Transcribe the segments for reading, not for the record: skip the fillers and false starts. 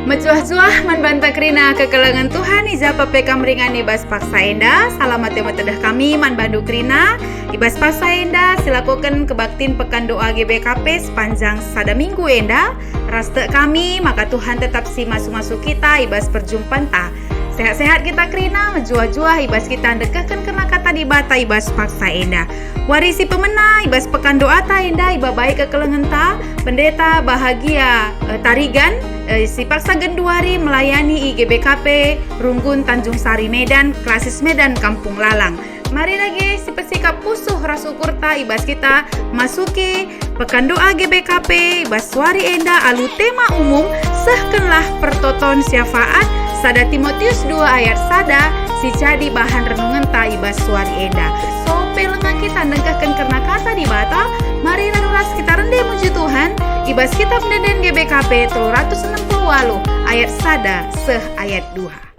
Mecuah-cuah man banta krina kekelengan Tuhan ijapa pekam ringan ibas paksa enda. Salamat ya tedah kami man bandu krina ibas paksa enda. Silakukan kebaktin pekan doa GBKP sepanjang sada minggu enda. Raste kami maka Tuhan tetap si masuk-masuk kita ibas perjumpaan ta. Sehat-sehat kita krina, menjuah-juah ibas kita dekahkan kena kata di bata ibas paksa enda. Warisi pemena ibas pekan doa ta enda iba baik kekelengan ta. Pendeta bahagia tarigan si paksa genduari melayani IGBKP Runggun Tanjung Sari Medan, Klasis Medan Kampung Lalang. Mari lagi si pesikap pusuh rasukur ta ibas kita masuki pekan doa GBKP ibas suari enda alu tema umum sehkenlah pertoton syafaat sada Timotius 2 ayat sada si jadi bahan renungan ta ibas suari enda. So pelengan kita negahkan karena kata di bata. Mari narulas kita rendah muji Tuhan. Ibas kitab Deden GBKP 360 ayat sada seh ayat 2.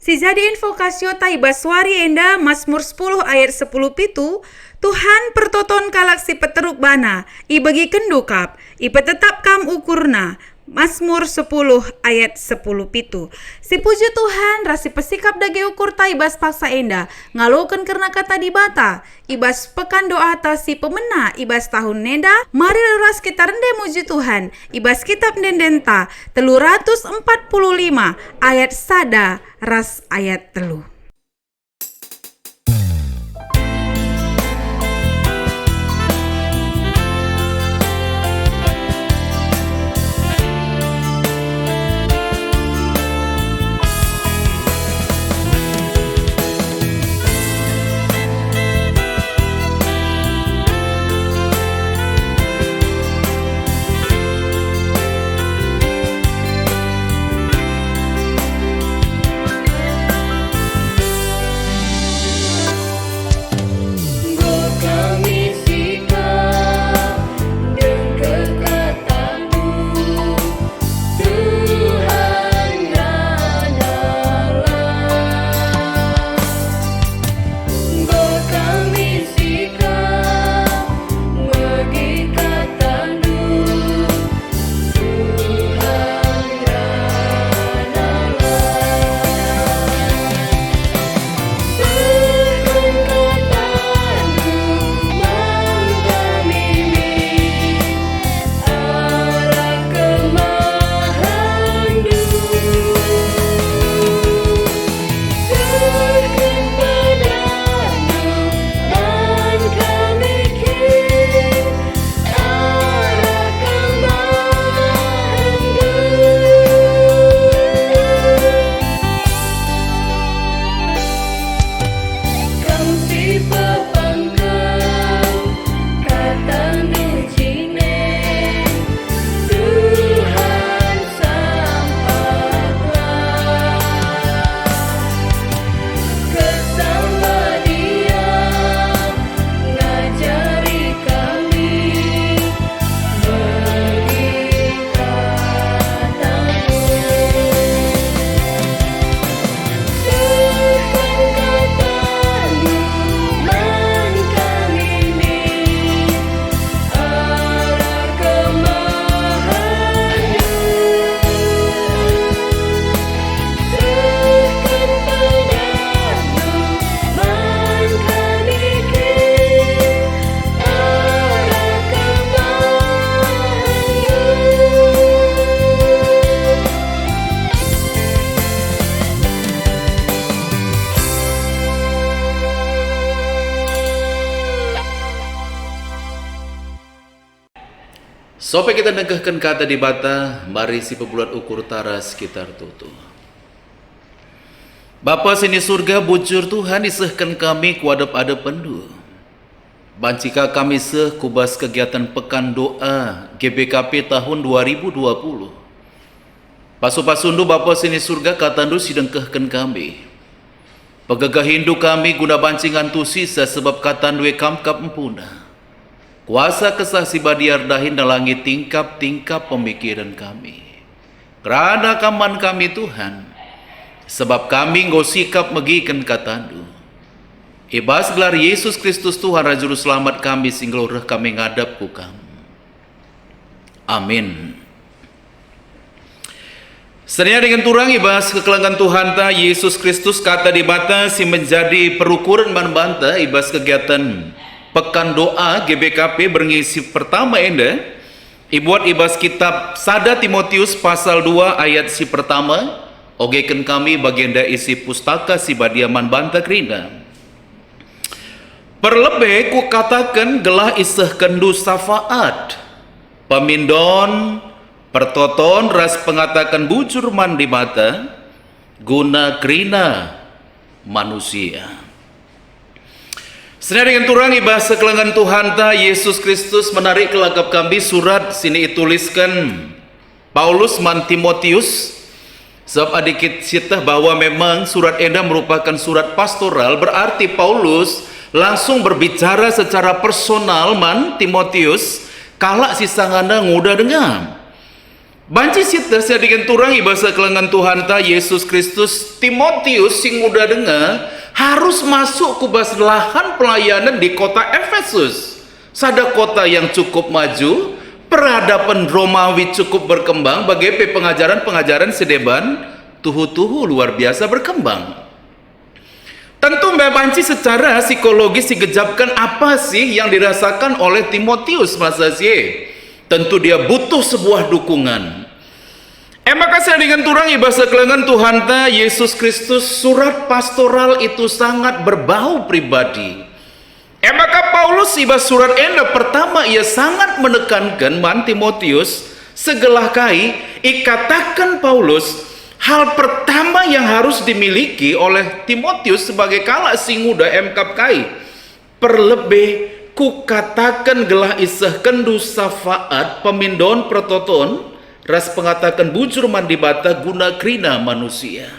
Si jadi invokasio ta ibas suari enda Mazmur 10 ayat 10 pitu. Tuhan pertoton kalak si peteruk bana i bagi kendukap i petetap kam ukurna. Mazmur 10 ayat 10 pitu. Si puji Tuhan rasi pesikap dage ukur ta ibas paksa enda ngaloken karena kata di bata ibas pekan doa ta si pemena ibas tahun nenda. Mari luras kita rendah muji Tuhan ibas kitab dendenta 345 ayat sada ras ayat telu. Sampai kita negahkan kata di bata, mari si pebulat ukur tara sekitar tutu. Bapa sini surga bujur Tuhan isehkan kami kuadap-adap pendu. Bancika kami seh kubas kegiatan pekan doa GBKP tahun 2020. Pasu-pasundu Bapa sini surga katandu sidengkehkan kami. Pegagah Hindu kami guna bancingan tu sisa sebab katandu kamkap empuna. Kuasa kesah si badiar dahin dalangi tingkap-tingkap pemikiran kami. Kerana kaman kami Tuhan, sebab kami nggo sikap megiken katandu. Ibas gelar Yesus Kristus Tuhan Rajuru Selamat kami singloreh kami ngadap ku kamu. Amin. Sebenarnya dengan turang ibas kekelangan Tuhan ta Yesus Kristus kata di bata si menjadi perukuran man-banta ibas kegiatan Pekan doa GBKP berngisi pertama enda ibuat ibas kitab Sada Timotius pasal 2 ayat si pertama ogeken kami bagianda isi pustaka si badiaman banta krina. Perlebih ku katakan gelah iseh kendu safaat pemindon pertoton ras pengatakan bujur man di mata guna krina manusia. Senang dengan turang ibas kelangan Tuhan ta Yesus Kristus menarik kelakap kami surat sini dituliskan Paulus man Timotius. Sebab adikit cita bahwa memang surat enda merupakan surat pastoral, berarti Paulus langsung berbicara secara personal man Timotius kalak si sangana nguda dengar. Banci cita dengan turang ibas kelangan Tuhan ta Yesus Kristus Timotius sing nguda dengar harus masuk ke lahan pelayanan di kota Efesus. Sada kota yang cukup maju, peradaban Romawi cukup berkembang, bagi pengajaran-pengajaran sedeban tuhu-tuhu luar biasa berkembang. Tentu Mbak Banci secara psikologis digejapkan apa sih yang dirasakan oleh Timotius masa sih? Tentu dia butuh sebuah dukungan. Maka saya dengan turang ibasa kelangan Tuhan ta Yesus Kristus surat pastoral itu sangat berbau pribadi. Maka Paulus ibas surat enda pertama ia sangat menekankan man Timotius segelah kai ikatakan Paulus hal pertama yang harus dimiliki oleh Timotius sebagai kalak sing muda emkap kai perlebih ku katakan gelah iseh kendu safaat pemindon pertoton ras pengatakan bujur mandi bata guna krina manusia.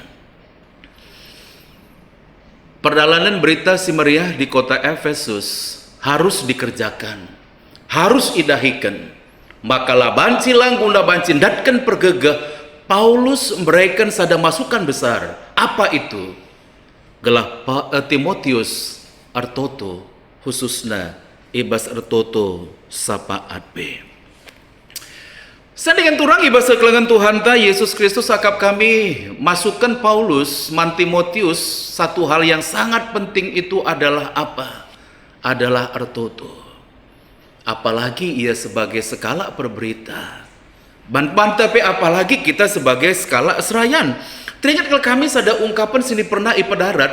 Perjalanan berita si meriah di kota Efesus harus dikerjakan, harus idahikan. Maka laban cilang guna bancin datkan pergegah Paulus memberikan sada masukan besar. Apa itu? Gelah Timotius artoto khususna ibas artoto sapaat B. Dengan turang ibasa kelangan Tuhan ta Yesus Kristus akap kami masukkan Paulus man Timotius satu hal yang sangat penting itu adalah apa? Adalah artoto. Apalagi ia sebagai skala perberita. Tapi apalagi kita sebagai skala serayan. Teringat kalau kami ada ungkapan sini pernah ipadarat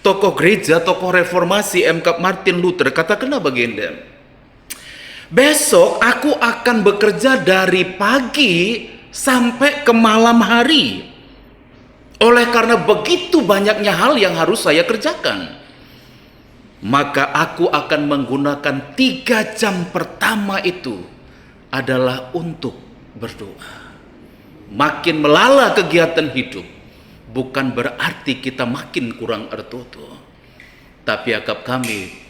tokoh gereja, tokoh reformasi MK Martin Luther katakan baginda. Besok aku akan bekerja dari pagi sampai ke malam hari. Oleh karena begitu banyaknya hal yang harus saya kerjakan. Maka aku akan menggunakan 3 jam pertama itu adalah untuk berdoa. Makin melala kegiatan hidup bukan berarti kita makin kurang artoto. Tapi akap kami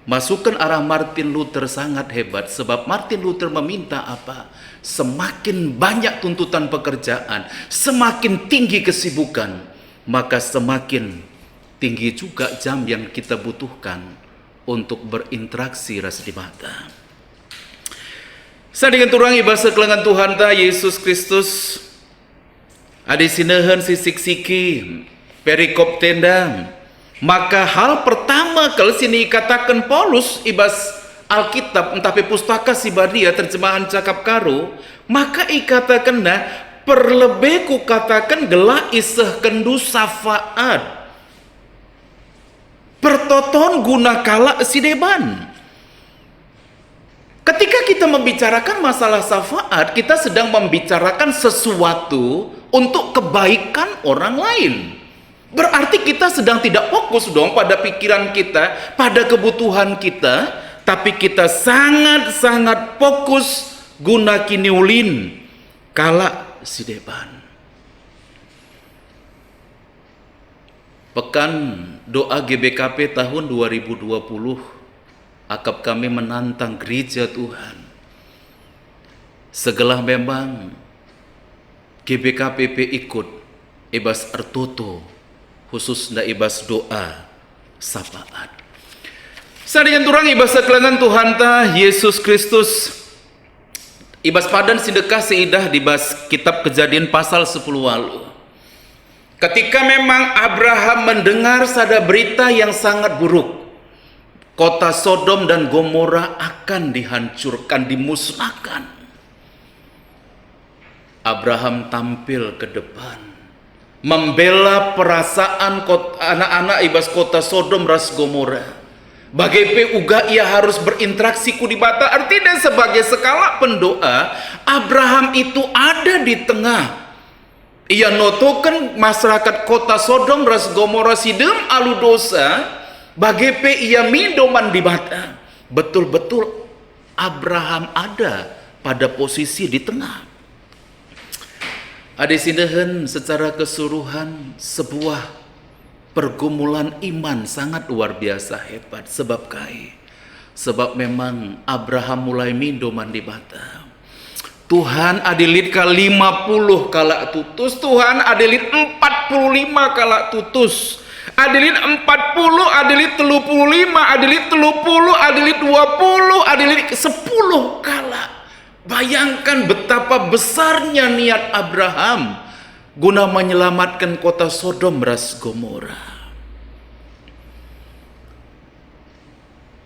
masukan arah Martin Luther sangat hebat sebab Martin Luther meminta apa? Semakin banyak tuntutan pekerjaan, semakin tinggi kesibukan, maka semakin tinggi juga jam yang kita butuhkan untuk berinteraksi ras di mata. Saya dengan turang ibasa kelangan Tuhan ta Yesus Kristus adi sinehan sisik-siki perikop tenda. Maka hal pertama kalau sini katakan Paulus ibas Alkitab entapi pustaka si badia terjemahan cakap karo, maka ikatakan nah perlebih ku katakan gelah iseh kendu safaat pertoton guna kala si deban. Ketika kita membicarakan masalah syafaat, kita sedang membicarakan sesuatu untuk kebaikan orang lain. Berarti kita sedang tidak fokus dong pada pikiran kita, pada kebutuhan kita, tapi kita sangat-sangat fokus guna kiniulin kala sideban. Pekan doa GBKP tahun 2020, akap kami menantang gereja Tuhan. Segala memang GBKPP ikut ibas ertoto, khusus nda ibas doa sapaat. Sadian turang ibas kelengan Tuhan ta Yesus Kristus ibas padan sidekah seidah dibas kitab Kejadian pasal 10 walu. Ketika memang Abraham mendengar sada berita yang sangat buruk, kota Sodom dan Gomora akan dihancurkan, dimusnahkan. Abraham tampil ke depan, membela perasaan anak-anak ibas kota Sodom ras Gomora. Bagai uga ia harus berinteraksi ku di bata. Artinya sebagai skala pendoa, Abraham itu ada di tengah. Ia notokan masyarakat kota Sodom ras Gomora sidem alu dosa, bagai ia mindoman di bata. Betul-betul Abraham ada pada posisi di tengah. Ada sindahan secara keseluruhan sebuah pergumulan iman sangat luar biasa hebat. Sebab memang Abraham mulai mindoman di bata. Tuhan adilit ke 50 kala tutus, Tuhan adilit 45 kala tutus, adilit 40, adilit 35, adilit 30, adilit 20, adilit 10 kala. Bayangkan betapa besarnya niat Abraham guna menyelamatkan kota Sodom ras Gomora.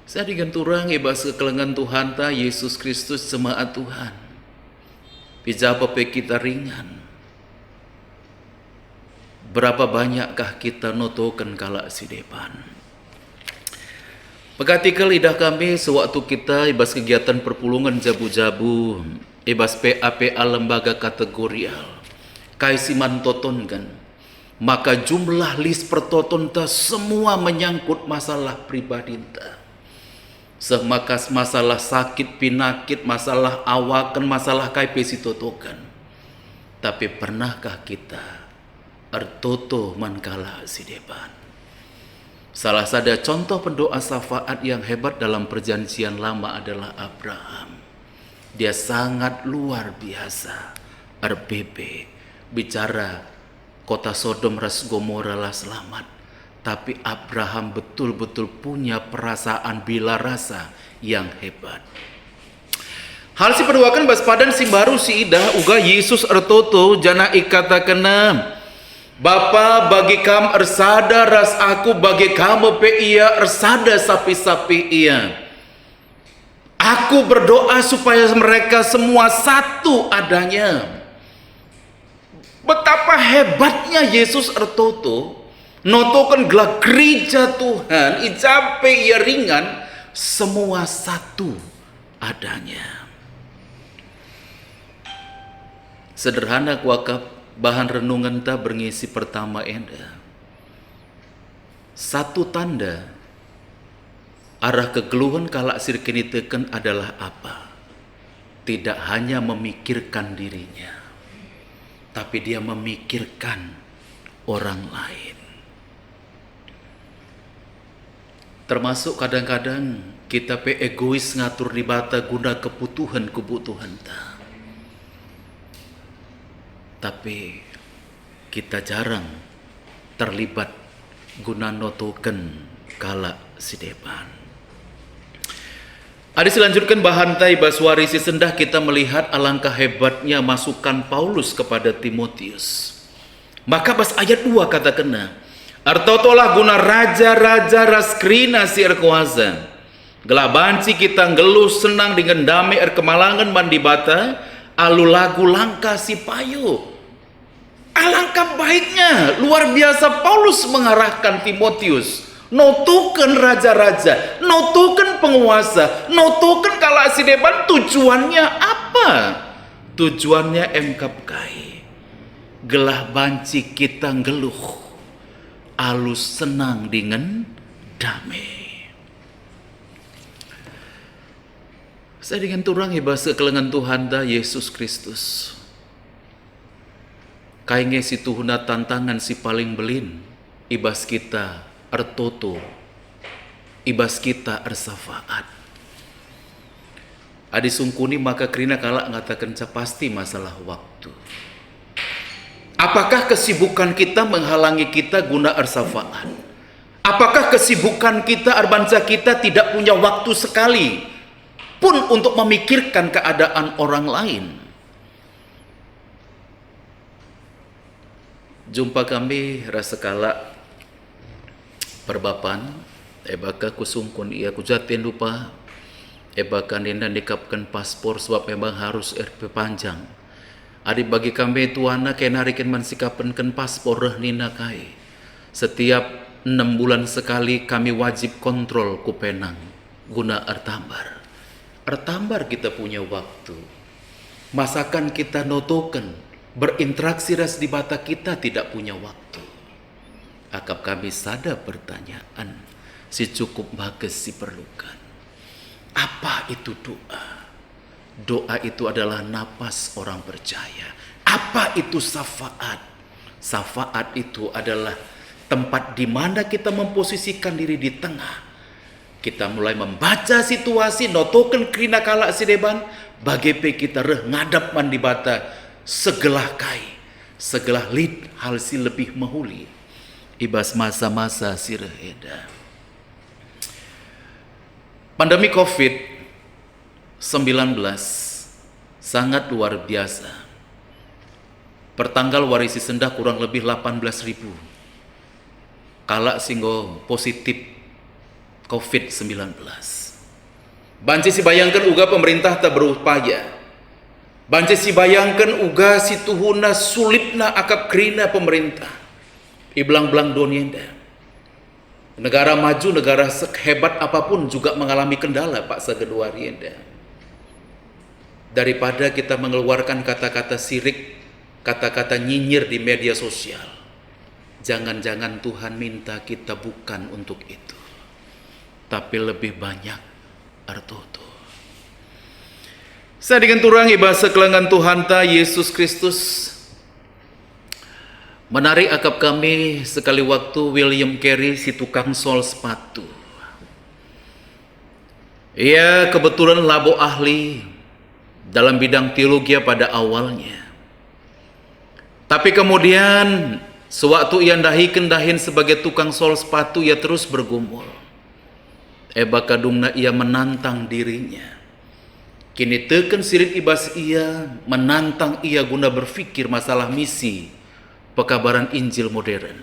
Saya diganturang ibas kekelengan Tuhan ta Yesus Kristus jemaat Tuhan. Bijapa pe kita ringan. Berapa banyakkah kita notokan kala si depan? Pegatikal lidah kami sewaktu kita ibas kegiatan perpulungan jabu-jabu, ibas PA lembaga kategorial. Kai siman toton kan. Maka jumlah list pertoton ta semua menyangkut masalah pribadi ta. Semakas masalah sakit pinakit, masalah awakan, masalah kai pesi totokan. Tapi pernahkah kita ertoto mankala si depan? Salah satu contoh pendoa syafaat yang hebat dalam perjanjian lama adalah Abraham. Dia sangat luar biasa. RBB bicara kota Sodom ras Gomora lah selamat. Tapi Abraham betul-betul punya perasaan bila rasa yang hebat. Hal si perduakan baspadan si baru si idah uga Yesus ertoto jana ikata kena. Bapa bagi kam ersada ras aku bagi kamu pe ia ersada sapi-sapi ia. Aku berdoa supaya mereka semua satu adanya. Betapa hebatnya Yesus ertoto. Notokan gelar gereja Tuhan, ijape ia ringan, semua satu adanya. Sederhana kuakap bahan renungan ta berngisi pertama enda. Satu tanda arah kegeluhan kala sirkini teken adalah apa? Tidak hanya memikirkan dirinya, tapi dia memikirkan orang lain. Termasuk kadang-kadang kita pe egois ngatur di bata guna kebutuhan ta. Tapi kita jarang terlibat guna notoken kala si depan. Ada selanjutkan bahan tai baswari si sendah kita melihat alangkah hebatnya masukan Paulus kepada Timotius. Maka bas ayat 2 kata kena. Artotolah guna raja-raja raskrina si erkuasa. Gelabanci kita ngeluh senang dengan damai erkemalangan mandibata. Alu lagu langka si payu. Alangkah baiknya, luar biasa Paulus mengarahkan Timotius notukan raja-raja, notukan penguasa, notukan kala sideban. Tujuannya apa? Tujuannya engkap kai gelah banci kita ngeluh, alus senang dengan damai. Saya dengan turang ibas kekelengan Tuhan da Yesus Kristus. Kainge si tuhuna tantangan si paling belin, ibas kita ertoto, ibas kita ersafaat. Adi sungkuni maka kerina kalak ngatakan pasti masalah waktu. Apakah kesibukan kita menghalangi kita guna ersafaat? Apakah kesibukan kita arbansa kita tidak punya waktu sekali pun untuk memikirkan keadaan orang lain? Jumpa kami rasa kalak perbapan, ebaka kusungkun ia kujatin lupa, ebaka nenda dikapkan paspor sebab memang harus RP panjang. Adik bagi kami tuana kena rikin mansikapenkan paspor reh nina kai. Setiap 6 bulan sekali kami wajib kontrol kupenang guna ertambar. Ertambar kita punya waktu. Masakan kita notoken, berinteraksi ras di bata kita tidak punya waktu. Akap kami sada pertanyaan, si cukup bagus si perlukan. Apa itu doa? Doa itu adalah napas orang percaya. Apa itu syafaat? Syafaat itu adalah tempat di mana kita memposisikan diri di tengah. Kita mulai membaca situasi, notoken krina kalak sideban, bagepe kita reh ngadap mandi bata, segelah kai, segelah lid hal si lebih mahuli. Ibas masa-masa si reheda. Pandemi COVID-19 sangat luar biasa. Pertanggal warisi sendah kurang lebih 18.000 kalak singgo positif COVID-19. Banci si bayangkan uga pemerintah tak berupaya. Banci si bayangkan uga si tuhuna sulitna akap krina pemerintah. Iblang-blang donienda. Negara maju, negara sehebat apapun juga mengalami kendala Pak Sagedua Rienda. Daripada kita mengeluarkan kata-kata sirik, kata-kata nyinyir di media sosial, jangan-jangan Tuhan minta kita bukan untuk itu, tapi lebih banyak artoto. Saya dengan turang ibasa kelengan Tuhan ta Yesus Kristus. Menarik akap kami sekali waktu William Carey si tukang sol sepatu. Ia kebetulan labo ahli dalam bidang teologi pada awalnya. Tapi kemudian sewaktu ia dahin sebagai tukang sol sepatu, ia terus bergumul. Bakadungna ia menantang dirinya. Kini teken sirit ibas ia menantang ia guna berfikir masalah misi pekabaran Injil modern.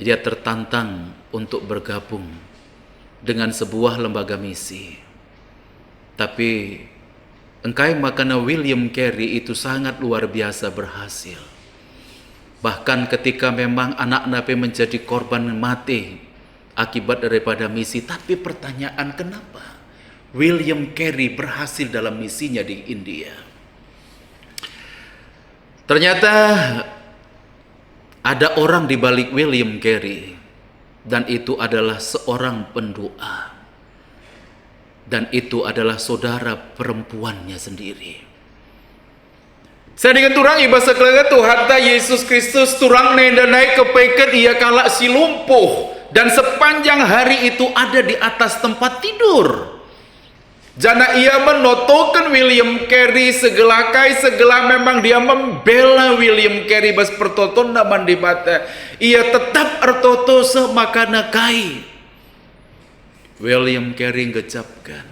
Ia tertantang untuk bergabung dengan sebuah lembaga misi. Tapi engkai makana William Carey itu sangat luar biasa berhasil. Bahkan ketika memang anak nabi menjadi korban mati akibat daripada misi. Tapi pertanyaan kenapa William Carey berhasil dalam misinya di India? Ternyata ada orang di balik William Carey, dan itu adalah seorang pendoa, dan itu adalah saudara perempuannya sendiri. Saya dengan turang ibasa kelengan Tuhan ta Yesus Kristus turang nenda naik kepeket ia kalak si lumpuh, dan sepanjang hari itu ada di atas tempat tidur. Jana ia menotokan William Carey segelakai segala memang dia membela William Carey bas pertoton naman di bata. Ia tetap ertoto semakana kai. William Carey ngecapkan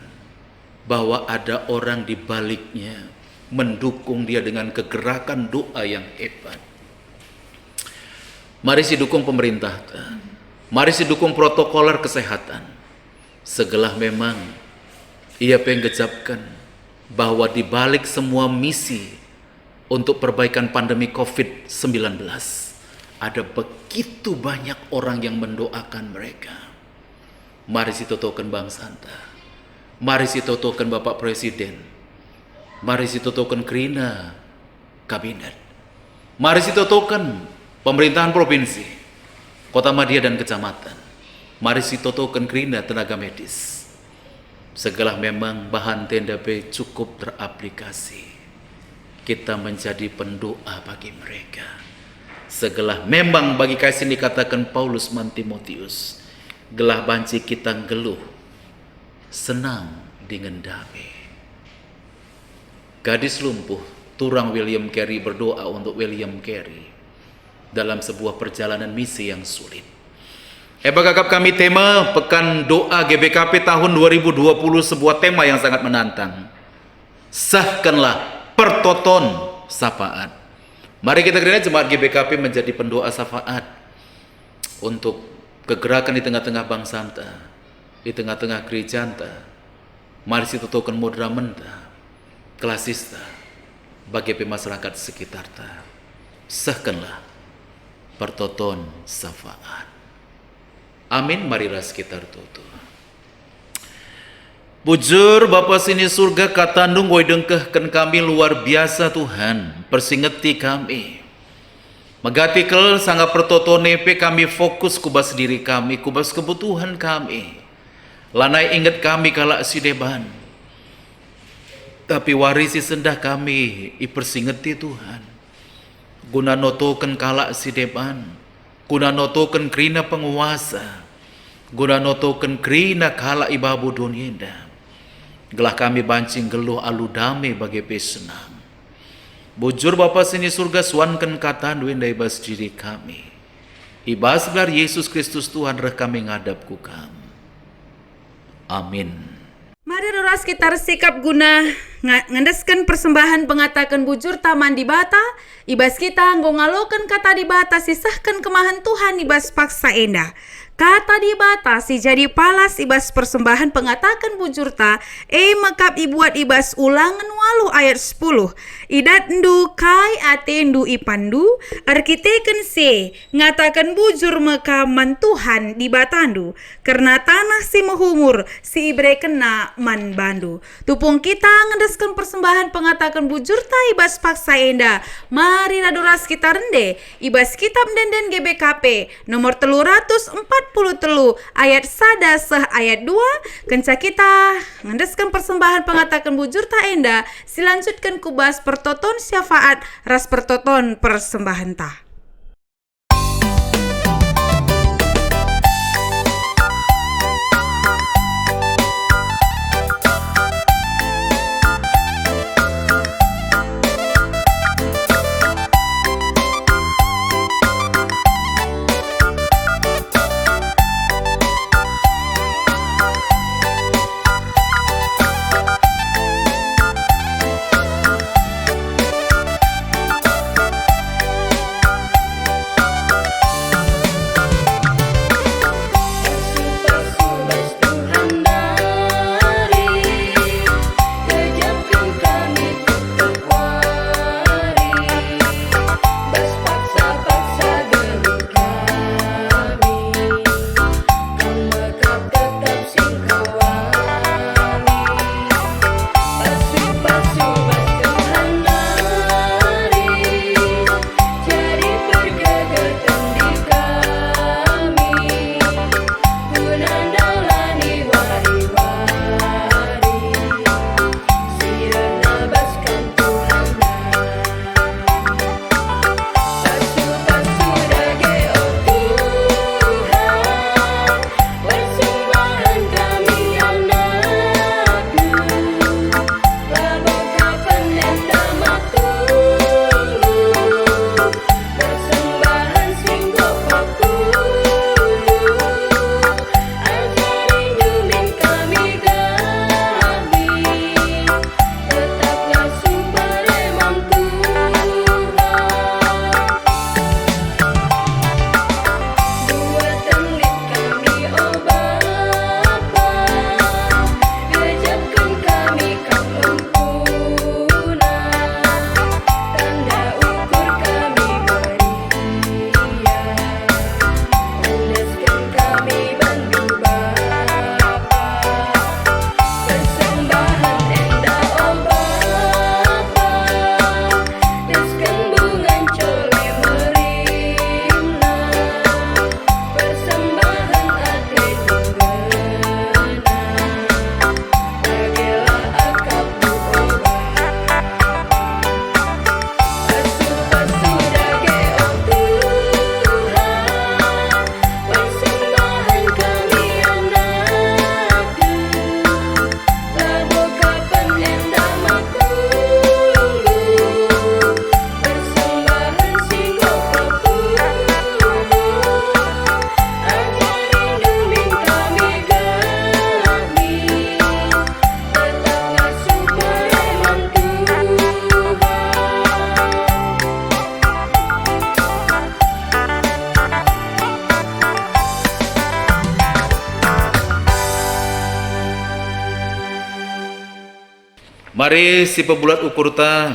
bahwa ada orang di baliknya mendukung dia dengan kegerakan doa yang hebat. Mari si dukung pemerintah, mari si dukung protokoler kesehatan. Segelah memang ia penggecapkan bahwa di balik semua misi untuk perbaikan pandemi COVID-19 ada begitu banyak orang yang mendoakan mereka. Mari sitotokan Bang Santa. Mari sitotokan Bapak Presiden. Mari sitotokan Krina Kabinet. Mari sitotokan pemerintahan provinsi, Kota Madia dan kecamatan. Mari sitotokan Krina tenaga medis. Segala memang bahan tenda B cukup teraplikasi. Kita menjadi pendoa bagi mereka. Segala memang bagi kasih dikatakan Paulus man Timotius. Gelah banci kita geluh, senang dengan damai. Gadis lumpuh, turang William Carey berdoa untuk William Carey dalam sebuah perjalanan misi yang sulit. Bagagap kami tema Pekan Doa GBKP tahun 2020, sebuah tema yang sangat menantang. Sahkanlah pertoton syafaat. Mari kita kiranya jemaat GBKP menjadi pendoa syafaat untuk kegerakan di tengah-tengah bangsa anta, di tengah-tengah gereja anta. Mari situtokan modra menta, kelasista, bagi masyarakat sekitar ta. Sahkanlah pertoton syafaat. Amin. Marilah sekitar tutu. Bujur Bapa sini surga katandung woi dengkehken kami luar biasa Tuhan. Persingeti kami. Megatikel sangat pertotonepe kami fokus kubas diri kami, kubas kebutuhan kami. Lanai ingat kami kala sideban. Tapi warisi sendah kami ipersingeti Tuhan. Guna notoken kala sideban. Guna notoken krina penguasa. Guna notoken krina kala ibabu dunia. Gelah kami bancing geluh alu damai bagi pesenang. Bujur Bapa sini surga suankan kata duin dari bas diri kami. Ibas gelar Yesus Kristus Tuhan reh kami ngadap ku kamu. Amin. Mari roras kita sikap guna ngendeskan persembahan pengatakan bujur taman di bata. Ibas kita ngalokan kata di bata sisahkan kemahan Tuhan ibas paksa endah. Kata di bata si jadi palas ibas persembahan pengatakan bujurta makap ibuat ibas ulangan walu ayat 10. Idat ndu kai ate ndu ipandu arkiteken se ngatakan bujur mekaman Tuhan di batandu karena tanah si mehumur si ibre kena man bandu. Tupung kita ngedeskan persembahan pengatakan bujurta ibas paksa enda. Mari raduras kita rende ibas kitab denden GBKP nomor 343 ayat 1 seh ayat 2 kenca kita ngendeskan persembahan pengatakan bujur ta enda silanjutkan kubas pertoton syafaat ras pertoton persembahan ta. Mari si pebulat ukur ta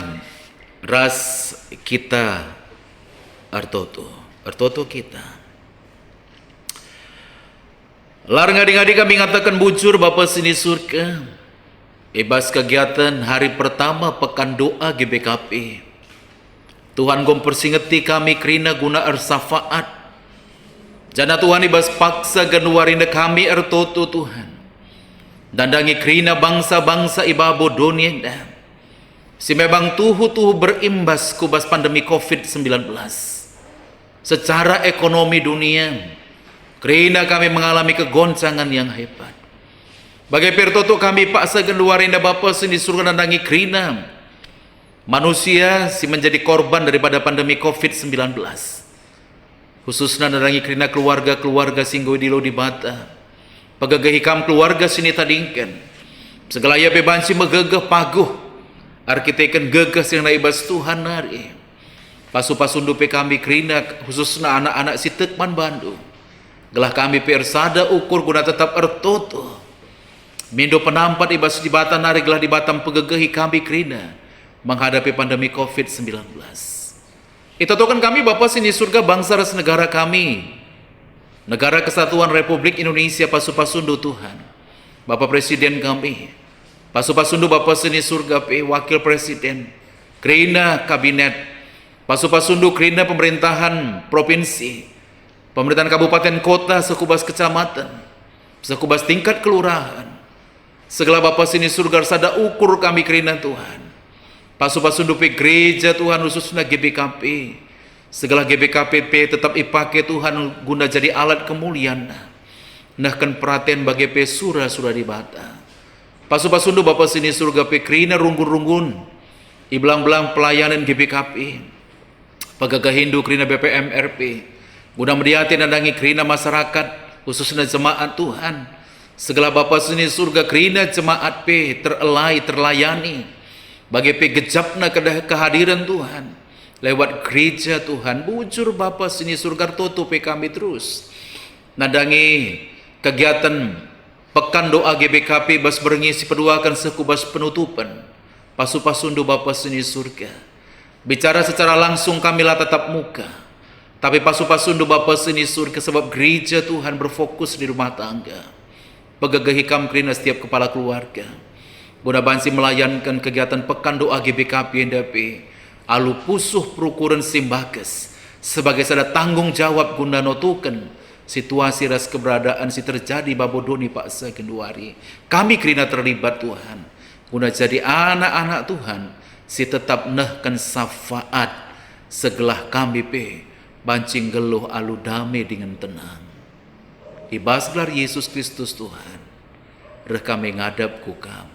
ras kita artoto kita. Lar ngadi-ngadi kami ngatakan bujur Bapa sini surga. Ibas kegiatan hari pertama pekan doa GBKP. Tuhan gom persingeti kami kerina guna ersafaat. Jana Tuhan ibas paksa genuarinda kami ertoto Tuhan. Dandangi kerina bangsa-bangsa ibabo dunia. Si memang tuhu berimbas kubas pandemi COVID-19. Secara ekonomi dunia, kerina kami mengalami kegoncangan yang hebat. Bagai pertoto kami paksa genuarinda Bapa sini surga dandangi kerina. Manusia si menjadi korban daripada pandemi COVID-19. Khususnya dandangi kerina keluarga-keluarga singgo di bata. Pagagahikam keluarga sini tadingkan. Segala ya bebansi megegeh paguh. Arkiteken gegeh yang naibas Tuhan nari. Pasu-pasundu pe kami kerina khususnya anak-anak si Tekman Bandung. Gelah kami persada ukur guna tetap ertoto. Mindo penampat ibas di bata nari gelah di batam pegegehi kami kerina. Menghadapi pandemi COVID-19. Itu kan kami Bapa sini surga bangsa ras negara kami. Negara Kesatuan Republik Indonesia Pasu-Pasundu Tuhan. Bapak Presiden kami. Pasu-Pasundu Bapak sini surga Wakil Presiden. Kerina Kabinet. Pasu-Pasundu kerina pemerintahan provinsi. Pemerintahan kabupaten kota sekubas kecamatan. Sekubas tingkat kelurahan. Segala Bapak sini surga sada ukur kami kerina Tuhan. Pasu-Pasundu gereja Tuhan khususnya GBKP. Segala GBKPP tetap ipake Tuhan guna jadi alat kemuliaan. Nahkan perhatian bagi pe surah di bata. Pasu-pasundu Bapa sini surga pe kerina runggun-runggun. Iblang-belang pelayanan GBKP. Pagagah Hindu kerina BPM RP. Guna mediati nandangi kerina masyarakat khususnya jemaat Tuhan. Segala Bapa sini surga kerina jemaat pe terlayani. Bagi pe gejapna kehadiran Tuhan. Lewat gereja Tuhan, bujur Bapa sini surga toto pe kami terus. Nadangi kegiatan pekan doa GBKP bas berengisi peduakan sekubas penutupan. Pasu-pasundu Bapa sini surga. Bicara secara langsung kamilah tetap muka. Tapi pasu-pasundu Bapa sini surga sebab gereja Tuhan berfokus di rumah tangga. Pegagahikam kerina setiap kepala keluarga. Guna bansi melayankan kegiatan pekan doa GBKP NDP. Alu pusuh perukuran simbakes sebagai sada tanggung jawab guna notukan situasi ras keberadaan si terjadi babodoni paksa kenduari. Kami kerina terlibat Tuhan guna jadi anak-anak Tuhan si tetap nehkan syafaat segelah kami pe bancing geluh alu damai dengan tenang. Ibas gelar Yesus Kristus Tuhan reh kami ngadap ku kam.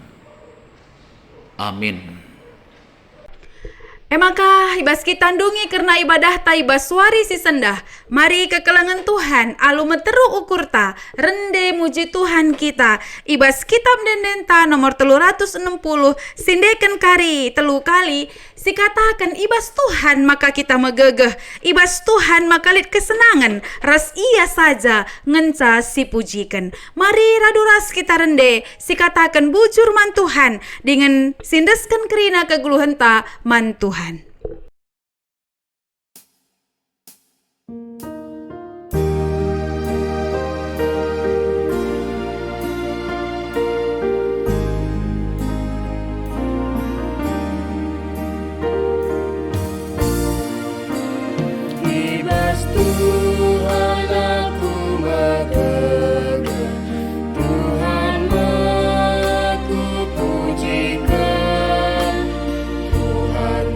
Amin. Emakah ibas kita tandungi karena ibadah ta ibas suari si sendah. Mari ke kelangan Tuhan alu meteru ukur ta rende muji Tuhan kita. Ibas kitab dendenta nomor 360 sindeken kari telu kali sikatakan ibas Tuhan maka kita megegeh. Ibas Tuhan maka lit kesenangan ras ia saja ngenca si pujikan. Mari raduras kita rende sikatakan bujur man Tuhan dengan sindeskan kerina keguluhan ta man Tuhan. Ibas Tuhan aku megegeh, Tuhan aku pujikan, Tuhan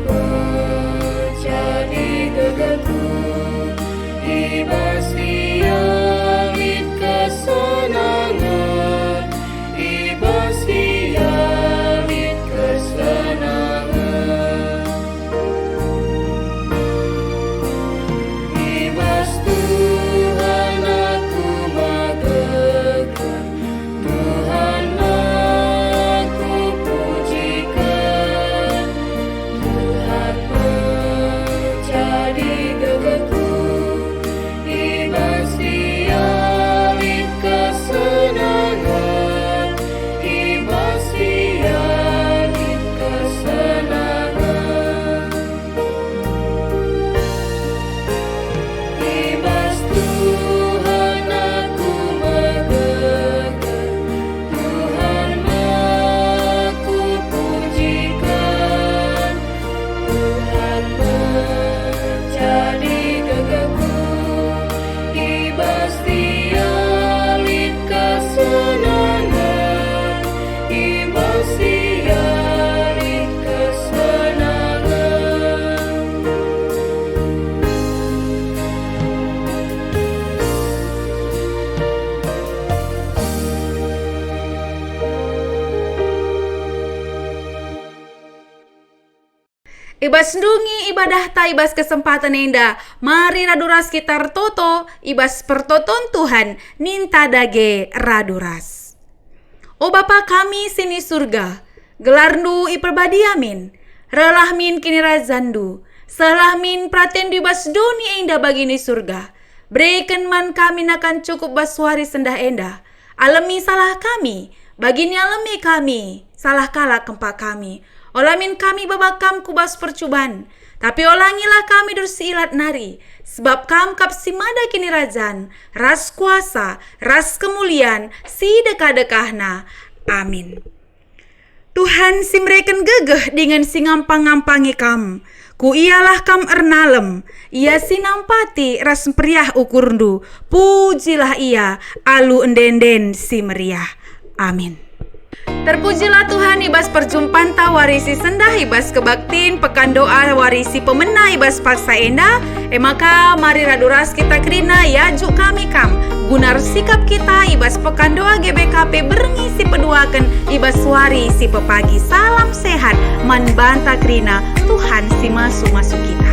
Ibas ndungi ibadah ta ibas kesempatan enda. Mari raduras kita toto ibas pertoton Tuhan ninta dage raduras. O Bapa kami sini surga, gelarndu iperbadi amin. Relah min kini razandu, selah min praten di bas doni enda bagini surga. Berikan man kami nakan cukup baswari sendah enda. Alami salah kami, bagini alami kami, salah kala kempa kami. Olamin kami babakam kubas percubaan, tapi olangilah kami dursiilat nari, sebab kam kap simada kini rajan, ras kuasa, ras kemuliaan, si dekah-dekahna. Amin. Tuhan simreken gegeh dengan singampang-ngampangi kam. Ku ialah kam ernalem, ia sinampati ras meriah ukurndu, pujilah ia, alu endenden si meriah. Amin. Terpujilah Tuhan ibas perjumpaan ta warisi sendah ibas kebaktin pekan doa warisi pemena ibas paksa enda. Maka mari raduras kita kerina ya juk kami kam gunar sikap kita ibas pekan doa GBKP berngisi peduakan ibas warisi pepagi. Salam sehat man banta kerina Tuhan si masuk kita.